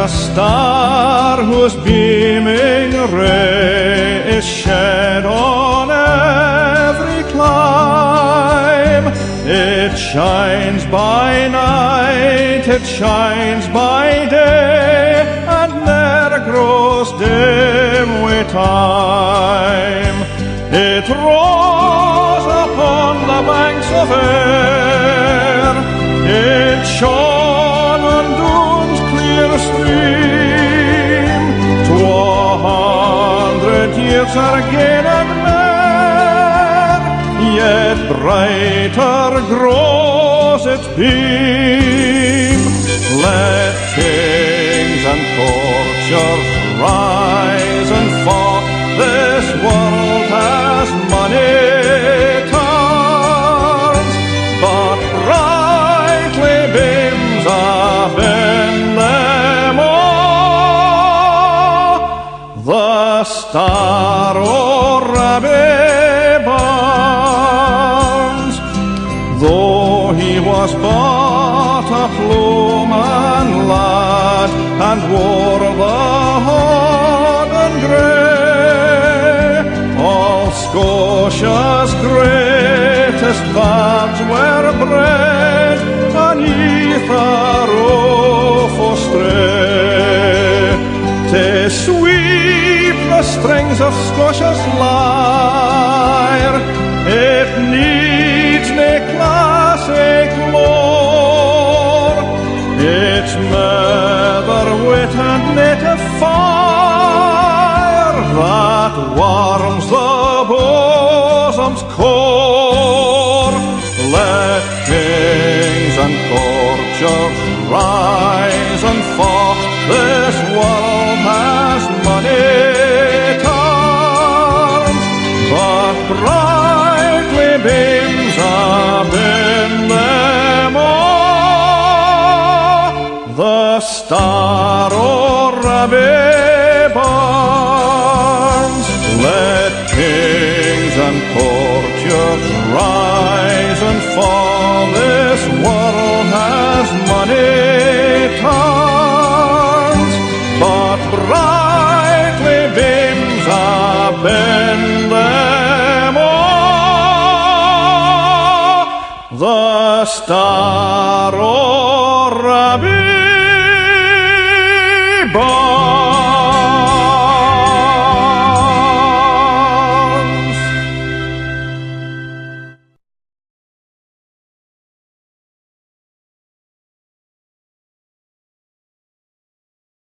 a star whose beaming ray is shed on every clime. It shines by night, it shines by day, and ne'er grows dim with time. It rose upon the banks of Ayr, it shone on Doon's clear stream. 200 years again and more, yet brighter grows its beam. Let kings and courtiers rise and fall, this world has many turns, but brightly beams upon them all. The star o'er burns, though he was but a ploughman lad, and wore the hood and grey. All Scotia's greatest bards were bred aneath a roof o' stray, to sweep the strings of Scotia's lyre. It needs nae classic lore, it's mother wit and native fire that warms the bosom's core. Let kings and courtiers rise and fall, this world has many turns, but brightly beams upon them all. The star o'er Abbey burns. Let kings and courtiers rise and fall, this world has many turns, but brightly beams upon them all. The star o'er Abbey burns.